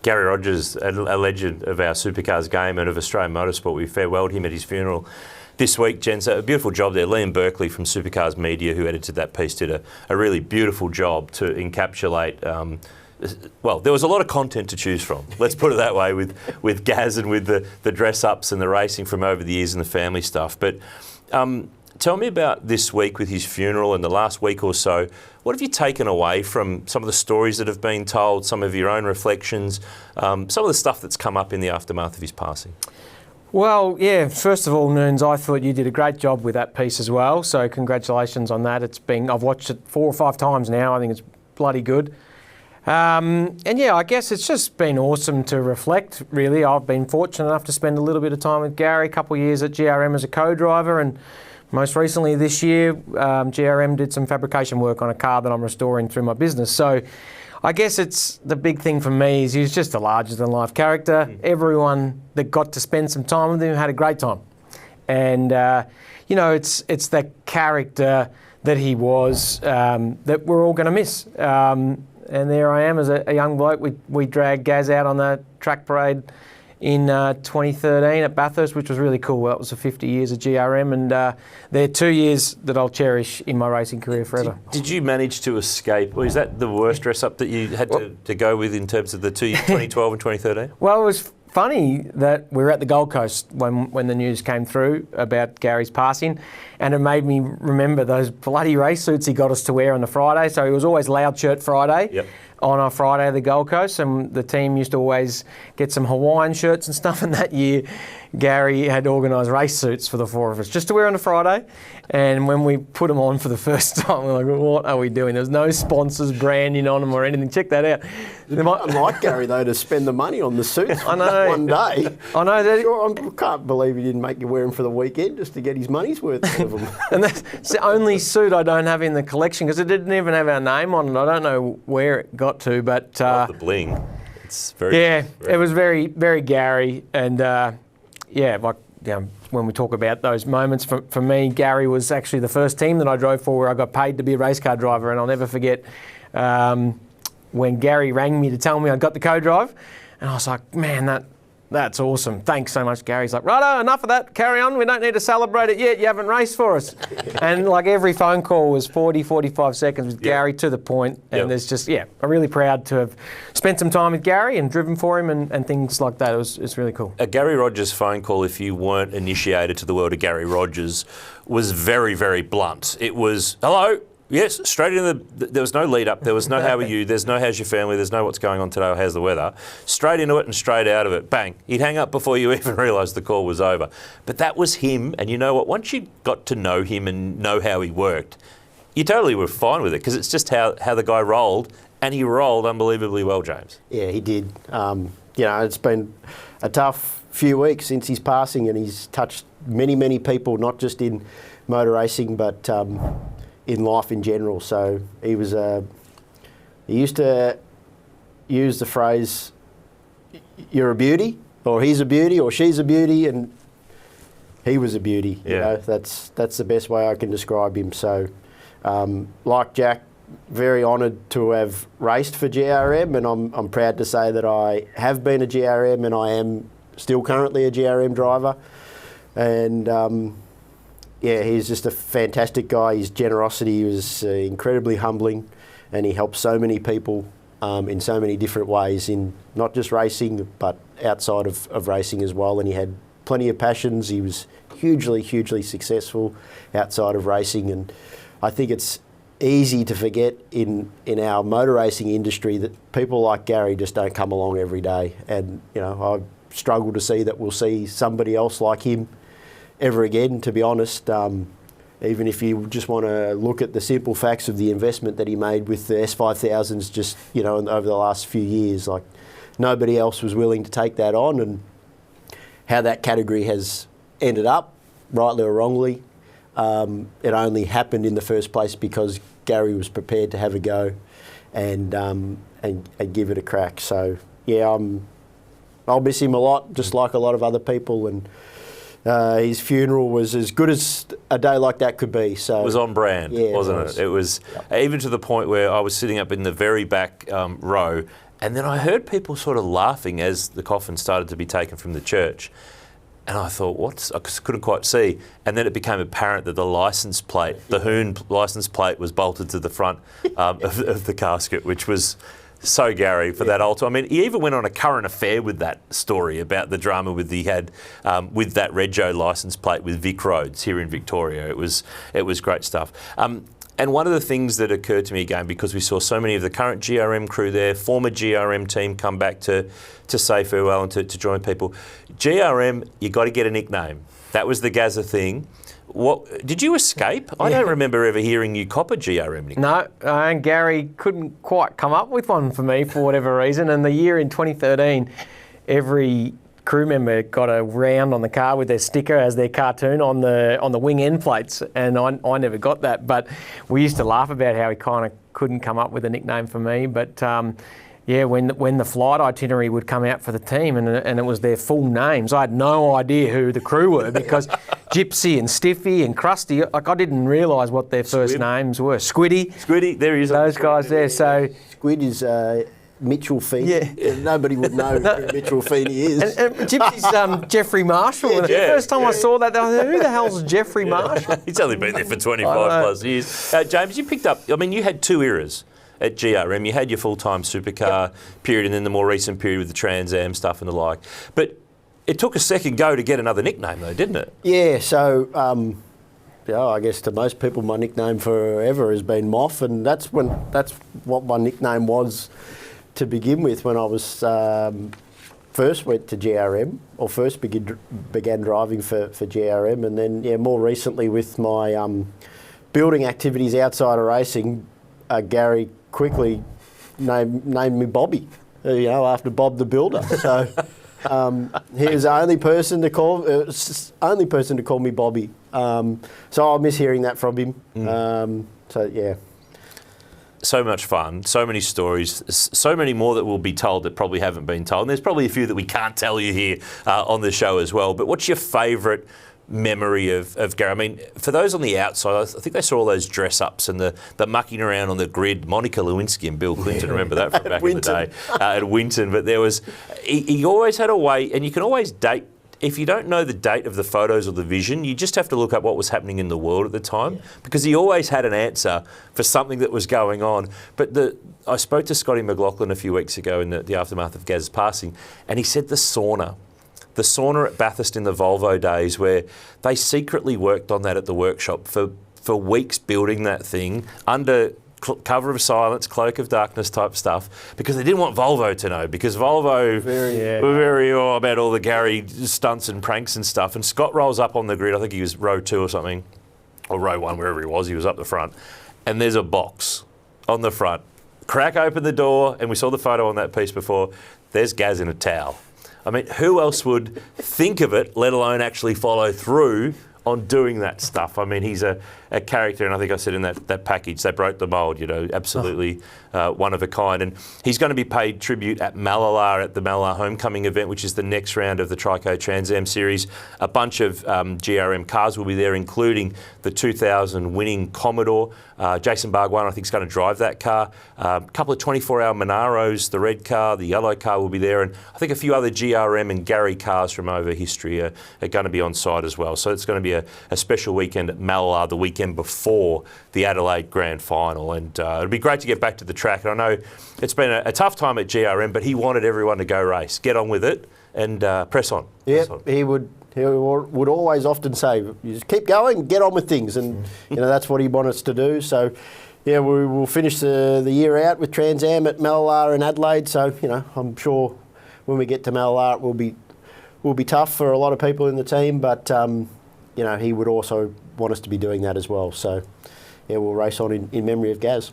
Garry Rogers, a legend of our supercars game and of Australian motorsport. We farewelled him at his funeral this week, Jen. So a beautiful job there. Liam Berkeley from Supercars Media, who edited that piece, did a really beautiful job to encapsulate. Well, there was a lot of content to choose from. Let's put it that way, with Gaz and with the dress-ups and the racing from over the years and the family stuff. But tell me about this week with his funeral and the last week or so. What have you taken away from some of the stories that have been told, some of your own reflections, some of the stuff that's come up in the aftermath of his passing? Well, yeah, first of all, Noons, I thought you did a great job with that piece as well. So congratulations on that. I've watched it 4 or 5 times now. I think it's bloody good. And yeah, I guess it's just been awesome to reflect, really. I've been fortunate enough to spend a little bit of time with Garry, a couple of years at GRM as a co-driver, and most recently this year, GRM did some fabrication work on a car that I'm restoring through my business. So I guess it's the big thing for me is he's just a larger-than-life character. Everyone that got to spend some time with him had a great time. And, you know, it's the character that he was that we're all going to miss. And there I am as a young bloke. We dragged Gaz out on the track parade in 2013 at Bathurst, which was really cool. That was for 50 years of GRM, and they're 2 years that I'll cherish in my racing career forever. Did you manage to escape, or is that the worst dress-up that you had to go with in terms of the 2 years, 2012 and 2013? Well, it was funny that we were at the Gold Coast when the news came through about Garry's passing, and it made me remember those bloody race suits he got us to wear on the Friday. So he was always Loud Shirt Friday. Yep. On a Friday at the Gold Coast, and the team used to always get some Hawaiian shirts and stuff, and that year Garry had organised race suits for the 4 of us just to wear on a Friday. And when we put them on for the first time, we're like, what are we doing? There's no sponsors branding on them or anything. Check that out. Unlike Garry, though, to spend the money on the suits for one day. I know that. I can't believe he didn't make you wear them for the weekend just to get his money's worth out of them. And that's the only suit I don't have in the collection because it didn't even have our name on it. I don't know where it got to, but the bling. It's very it was very, very Garry, and yeah, like when we talk about those moments, for me, Garry was actually the first team that I drove for where I got paid to be a race car driver, and I'll never forget when Garry rang me to tell me I got the co-drive, and I was like, man, that's awesome. Thanks so much, Garry. He's like, righto, enough of that. Carry on. We don't need to celebrate it yet. You haven't raced for us. And like every phone call was 40, 45 seconds with Garry to the point. And there's just, I'm really proud to have spent some time with Garry and driven for him and things like that. It's really cool. A Garry Rogers phone call, if you weren't initiated to the world of Garry Rogers, was very, very blunt. It was, hello. Yes, straight into there was no lead up, there was no how are you, there's no how's your family, there's no what's going on today or how's the weather. Straight into it and straight out of it, bang. He'd hang up before you even realised the call was over. But that was him, and you know what, once you got to know him and know how he worked, you totally were fine with it because it's just how the guy rolled, and he rolled unbelievably well, James. Yeah, he did. You know, it's been a tough few weeks since his passing, and he's touched many, many people, not just in motor racing, but in life in general. So he used to use the phrase, you're a beauty, or he's a beauty, or she's a beauty, and he was a beauty. Yeah. You know, that's the best way I can describe him. So like Jack, very honoured to have raced for GRM, and I'm proud to say that I have been a GRM and I am still currently a GRM driver. And yeah, he's just a fantastic guy. His generosity was incredibly humbling, and he helped so many people in so many different ways, in not just racing, but outside of racing as well. And he had plenty of passions. He was hugely, hugely successful outside of racing. And I think it's easy to forget in our motor racing industry that people like Garry just don't come along every day. And, you know, I struggle to see that we'll see somebody else like him ever again, to be honest. Even if you just want to look at the simple facts of the investment that he made with the S5000s just, you know, over the last few years, like nobody else was willing to take that on, and how that category has ended up, rightly or wrongly, it only happened in the first place because Garry was prepared to have a go and give it a crack. So yeah, I'll miss him a lot, just like a lot of other people, and his funeral was as good as a day like that could be. So it was on brand, wasn't it? It was even to the point where I was sitting up in the very back row, And then I heard people sort of laughing as the coffin started to be taken from the church. And I thought, I couldn't quite see. And then it became apparent that the license plate, the Hoon license plate, was bolted to the front of the casket, which was so Garry for that old time. I mean, he even went on a current affair with that story about the drama he had with that Rego license plate with Vic Roads here in Victoria. It was great stuff. And one of the things that occurred to me again, because we saw so many of the current GRM crew there, former GRM team come back to say farewell and to join people. GRM, you got to get a nickname. That was the Gazza thing. What did you escape? I don't remember ever hearing you cop a GRM nickname. No, and Garry couldn't quite come up with one for me for whatever reason. And the year in 2013, every crew member got a round on the car with their sticker as their cartoon on the wing end plates, and I never got that. But we used to laugh about how he kind of couldn't come up with a nickname for me. But when the flight itinerary would come out for the team and it was their full names, I had no idea who the crew were because Gypsy and Stiffy and Krusty, like I didn't realise what their first names were. Squiddy, there he is. Those guys there. So Squid is Mitchell Feeney. Yeah. Nobody would know who Mitchell Feeney is. And Gypsy's Jeffrey Marshall. The first time I saw that, I thought, who the hell's Jeffrey Marshall? He's only been there for 25 plus years. James, you picked up, I mean, you had 2 eras at GRM. You had your full-time supercar period and then the more recent period with the Trans Am stuff and the like. But it took a second go to get another nickname though, didn't it? Yeah, so I guess to most people my nickname forever has been Moff, and that's what my nickname was to begin with when I was first went to GRM or first began driving for GRM, and then more recently with my building activities outside of racing, Garry quickly named me Bobby, after Bob the Builder. So he was the only person to call me Bobby. So I'll miss hearing that from him. So much fun, so many stories, so many more that will be told that probably haven't been told. And there's probably a few that we can't tell you here on the show as well. But what's your favourite memory of Garry? I mean, for those on the outside, I think they saw all those dress-ups and the mucking around on the grid. Monica Lewinsky and Bill Clinton, remember that from back in the day at Winton. But there was, he always had a way, and you can always date. If you don't know the date of the photos or the vision, you just have to look up what was happening in the world at the time, because he always had an answer for something that was going on. But I spoke to Scotty McLaughlin a few weeks ago in the aftermath of Gaz's passing, and he said the sauna at Bathurst in the Volvo days, where they secretly worked on that at the workshop for weeks, building that thing under cover of silence, cloak of darkness type stuff, because they didn't want Volvo to know, because Volvo were very about all the Garry stunts and pranks and stuff. And Scott rolls up on the grid, I think he was row 2 or something, or row 1, wherever he was up the front, and there's a box on the front. Crack open the door, and we saw the photo on that piece before, there's Gaz in a towel. I mean, who else would think of it, let alone actually follow through on doing that stuff? I mean, he's a character, and I think I said in that package, they broke the mould, absolutely one of a kind. And he's going to be paid tribute at Mallala at the Mallala Homecoming event, which is the next round of the Trico Trans Am Series. A bunch of GRM cars will be there, including the 2000 winning Commodore. Jason Barguano, I think, is going to drive that car. A couple of 24-hour Monaros, the red car, the yellow car will be there, and I think a few other GRM and Garry cars from over history are going to be on site as well. So it's going to be a special weekend at Mallala, the weekend before the Adelaide Grand Final, and it'll be great to get back to the track. And I know it's been a tough time at GRM, but he wanted everyone to go race, get on with it, and press on. Yeah, he would always often say, "You just keep going, get on with things," and that's what he wanted us to do. So, we will finish the year out with Trans Am at Mallala and Adelaide. So, I'm sure when we get to Mallala, it will be tough for a lot of people in the team, but he would also want us to be doing that as well. So, we'll race on in memory of Gaz.